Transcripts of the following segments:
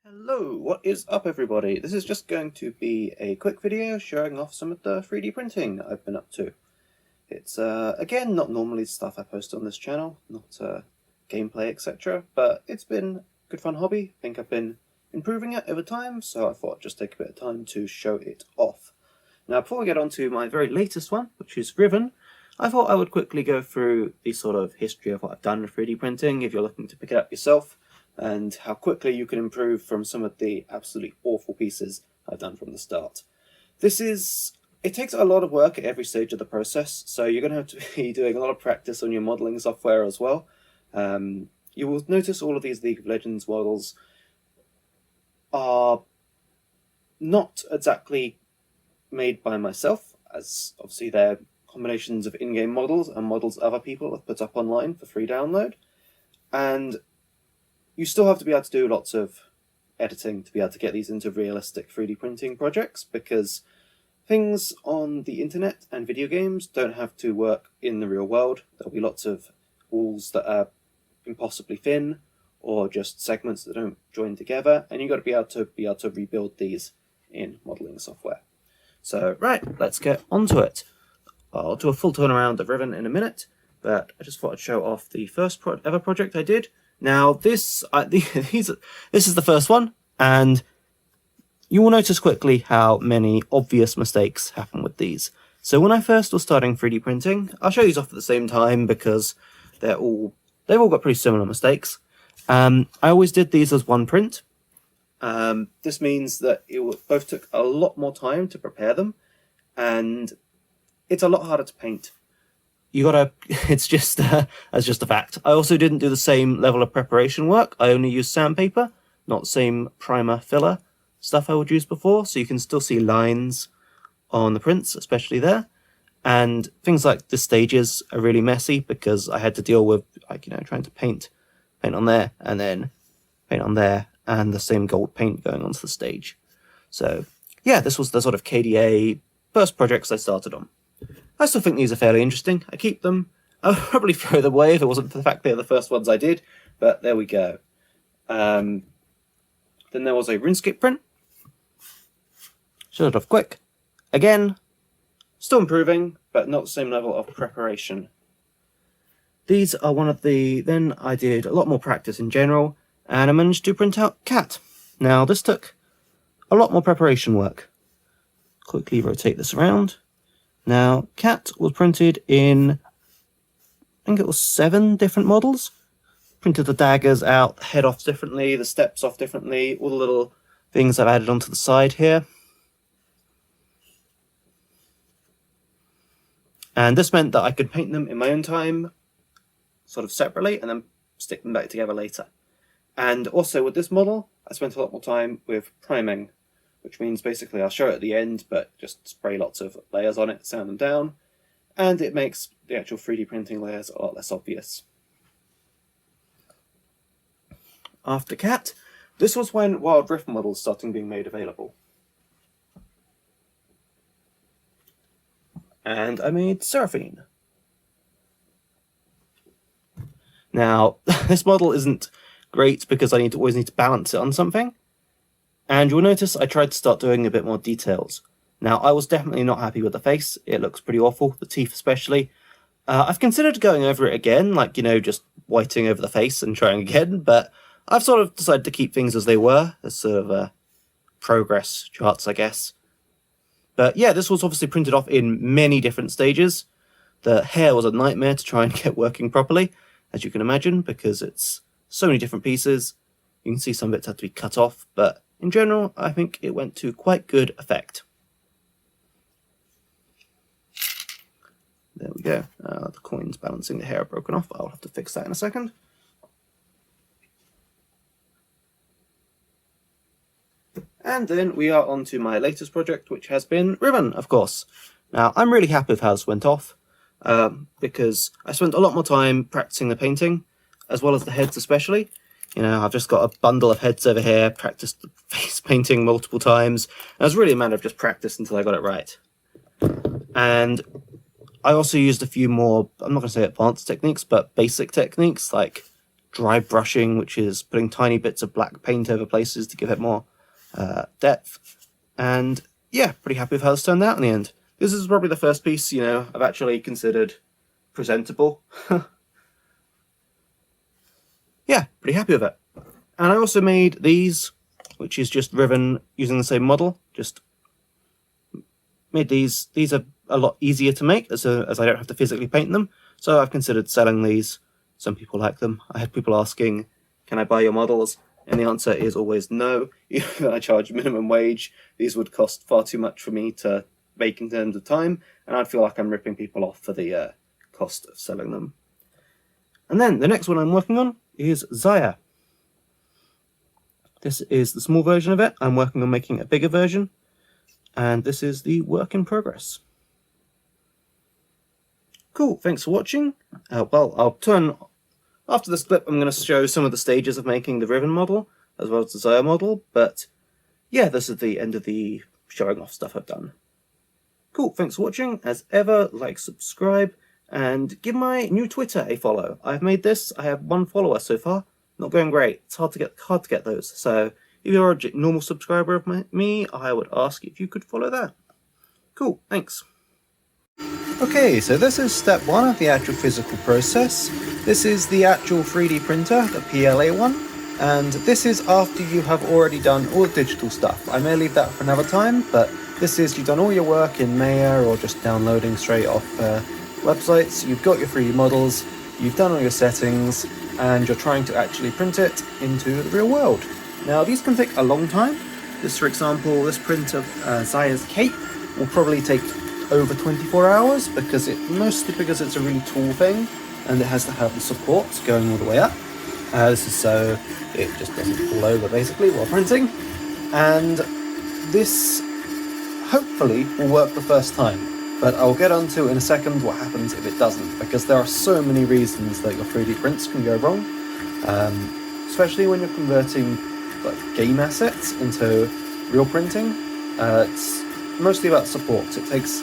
Hello, what is up everybody? This is just going to be a quick video showing off some of the 3D printing I've been up to. It's, again, not normally stuff I post on this channel, not gameplay, etc., but it's been a good fun hobby. I think I've been improving it over time, so I thought I'd just take a bit of time to show it off. Now, before we get on to my very latest one, which is Riven, I thought I would quickly go through the sort of history of what I've done with 3D printing, if you're looking to pick it up yourself, and how quickly you can improve from some of the absolutely awful pieces I've done from the start. It takes a lot of work at every stage of the process, so you're going to have to be doing a lot of practice on your modeling software as well. You will notice all of these League of Legends models are not exactly made by myself, as obviously they're combinations of in-game models and models other people have put up online for free download, and you still have to be able to do lots of editing to be able to get these into realistic 3D printing projects, because things on the internet and video games don't have to work in the real world. There'll be lots of walls that are impossibly thin, or just segments that don't join together, and you've got to be able to rebuild these in modeling software. So, right, let's get onto it. I'll do a full turnaround of Riven in a minute, but I just thought I'd show off the first ever project I did. Now, this is the first one, and you will notice quickly how many obvious mistakes happen with these. So when I first was starting 3D printing, I'll show these off at the same time because they've all got pretty similar mistakes. I always did these as one print. This means that it both took a lot more time to prepare them, and it's a lot harder to paint. It's just that's just a fact. I also didn't do the same level of preparation work. I only used sandpaper, not the same primer filler stuff I would use before, so you can still see lines on the prints, especially there. And things like the stages are really messy because I had to deal with, trying to paint on there and then paint on there and the same gold paint going onto the stage. So yeah, this was the sort of KDA first projects I started on. I still think these are fairly interesting. I keep them. I would probably throw them away if it wasn't for the fact they're the first ones I did, but there we go. Then there was a Runescape Print. Showed it off quick. Again, still improving, but not the same level of preparation. These are one of the... Then I did a lot more practice in general, and I managed to print out Cat. Now, this took a lot more preparation work. Quickly rotate this around. Now, Cat was printed in, I think it was 7 different models. Printed the daggers out, head off differently, the steps off differently, all the little things I've added onto the side here. And this meant that I could paint them in my own time, sort of separately, and then stick them back together later. And also with this model, I spent a lot more time with priming, which means basically I'll show it at the end, but just spray lots of layers on it, sand them down, and it makes the actual 3D printing layers a lot less obvious. After Cat, this was when Wild Rift models started being made available. And I made Seraphine. Now, this model isn't great because I always need to balance it on something. And you'll notice I tried to start doing a bit more details. Now, I was definitely not happy with the face. It looks pretty awful, the teeth especially. I've considered going over it again, just whiting over the face and trying again, but I've sort of decided to keep things as they were, as sort of progress charts, I guess. But yeah, this was obviously printed off in many different stages. The hair was a nightmare to try and get working properly, as you can imagine, because it's so many different pieces. You can see some bits had to be cut off, but in general, I think it went to quite good effect. There we go. The coins balancing the hair are broken off. I'll have to fix that in a second. And then we are on to my latest project, which has been Riven, of course. Now, I'm really happy with how this went off, because I spent a lot more time practicing the painting, as well as the heads especially. I've just got a bundle of heads over here, practiced the face painting multiple times. And it was really a matter of just practice until I got it right. And I also used a few more, I'm not going to say advanced techniques, but basic techniques like dry brushing, which is putting tiny bits of black paint over places to give it more depth. And yeah, pretty happy with how it's turned out in the end. This is probably the first piece, you know, I've actually considered presentable. Yeah, pretty happy with it. And I also made these, which is just ribbon using the same model. Just made these. These are a lot easier to make as I don't have to physically paint them. So I've considered selling these. Some people like them. I had people asking, can I buy your models? And the answer is always no. Even though I charge minimum wage, these would cost far too much for me to make in terms of time, and I'd feel like I'm ripping people off for the cost of selling them. And then the next one I'm working on is Zaya. This is the small version of it. I'm working on making a bigger version, and this is the work in progress. Cool, thanks for watching. Well, after this clip, I'm going to show some of the stages of making the ribbon model, as well as the Zaya model, but yeah, this is the end of the showing off stuff I've done. Cool, thanks for watching. As ever, like, subscribe, and give my new Twitter a follow. I've made this, I have 1 follower so far. Not going great. It's hard to get those. So if you're a normal subscriber of me, I would ask if you could follow that. Cool, thanks. Okay, so this is step 1 of the actual physical process. This is the actual 3D printer, the PLA one, and this is after you have already done all the digital stuff. I may leave that for another time, but this is you've done all your work in Maya or just downloading straight off websites. You've got your 3D models, you've done all your settings, and you're trying to actually print it into the real world. Now, these can take a long time. This, for example, this print of Zaya's cape will probably take over 24 hours, mostly because it's a really tall thing, and it has to have the supports going all the way up. This is so it just doesn't fall over, basically, while printing. And this, hopefully, will work the first time. But I'll get onto in a second what happens if it doesn't, because there are so many reasons that your 3D prints can go wrong, especially when you're converting game assets into real printing. It's mostly about supports. It takes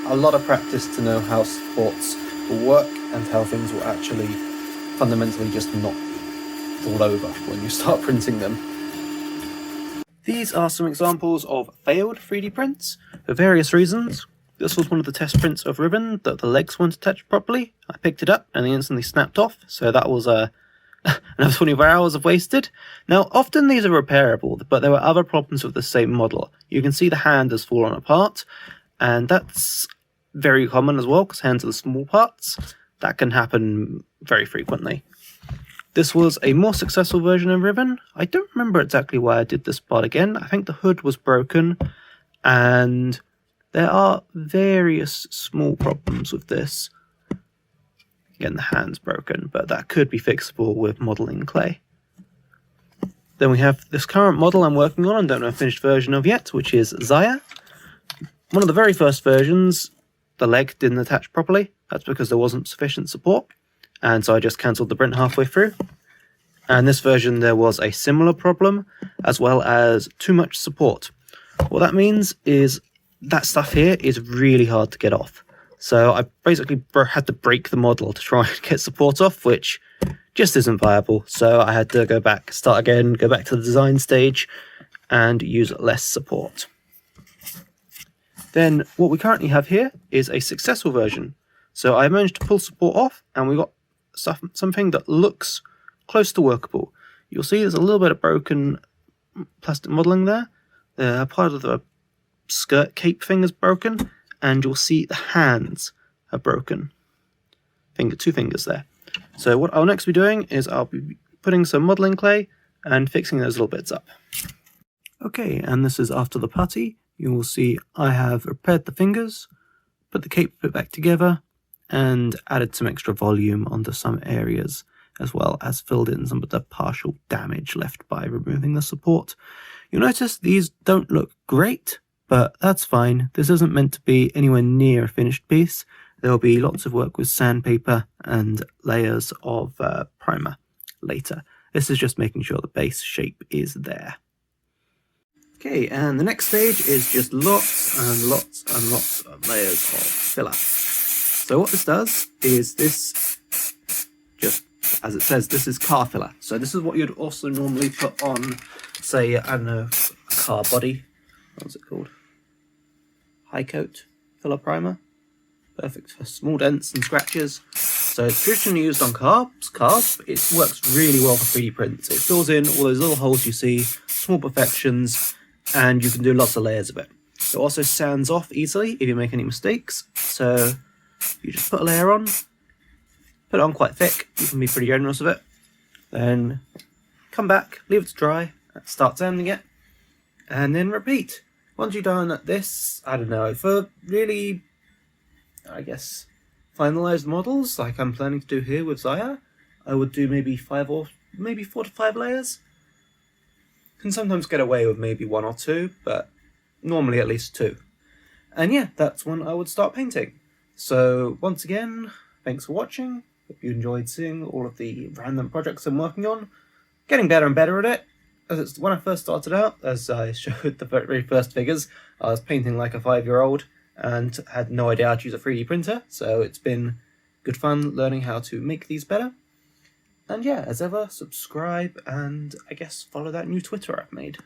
a lot of practice to know how supports will work and how things will actually fundamentally just not fall over when you start printing them. These are some examples of failed 3D prints for various reasons. This was one of the test prints of ribbon that the legs weren't attached properly. I picked it up and they instantly snapped off, so that was another 24 hours of wasted. Now, often these are repairable, but there were other problems with the same model. You can see the hand has fallen apart, and that's very common as well, because hands are the small parts. That can happen very frequently. This was a more successful version of ribbon. I don't remember exactly why I did this part again. I think the hood was broken, and there are various small problems with this. Again, the hand's broken, but that could be fixable with modelling clay. Then we have this current model I'm working on and don't have a finished version of yet, which is Zaya. One of the very first versions, the leg didn't attach properly. That's because there wasn't sufficient support, and so I just cancelled the print halfway through. And this version there was a similar problem, as well as too much support. What that means is that stuff here is really hard to get off. So I basically had to break the model to try and get support off, which just isn't viable. So I had to go back, start again, go back to the design stage, and use less support. Then what we currently have here is a successful version. So I managed to pull support off, and we got something that looks close to workable. You'll see there's a little bit of broken plastic modelling there. Part of the skirt cape thing is broken, and you'll see the hands are broken. Two fingers there. So what I'll next be doing is I'll be putting some modelling clay and fixing those little bits up. Okay, and this is after the putty. You will see I have repaired the fingers, put the cape bit back together, and added some extra volume onto some areas, as well as filled in some of the partial damage left by removing the support. You'll notice these don't look great, but that's fine. This isn't meant to be anywhere near a finished piece. There will be lots of work with sandpaper and layers of primer later. This is just making sure the base shape is there. Okay, and the next stage is just lots and lots and lots of layers of filler. So what this does is this just as it says, this is car filler. So this is what you'd also normally put on, say, I don't know, a car body. What's it called? High coat filler primer. Perfect for small dents and scratches. So it's traditionally used on cars, but it works really well for 3D prints. It fills in all those little holes you see, small perfections, and you can do lots of layers of it. It also sands off easily if you make any mistakes. So you just put a layer on, put it on quite thick, you can be pretty generous with it. Then come back, leave it to dry, start sanding it, and then repeat. Once you've done this, I don't know, for really, I guess, finalized models, like I'm planning to do here with Zaya, I would do maybe 4 to 5 layers. Can sometimes get away with maybe 1 or 2, but normally at least 2. And yeah, that's when I would start painting. So once again, thanks for watching. Hope you enjoyed seeing all of the random projects I'm working on. Getting better and better at it. When I first started out, as I showed the very first figures, I was painting like a 5-year-old and had no idea how to use a 3D printer, so it's been good fun learning how to make these better. And yeah, as ever, subscribe and I guess follow that new Twitter I've made.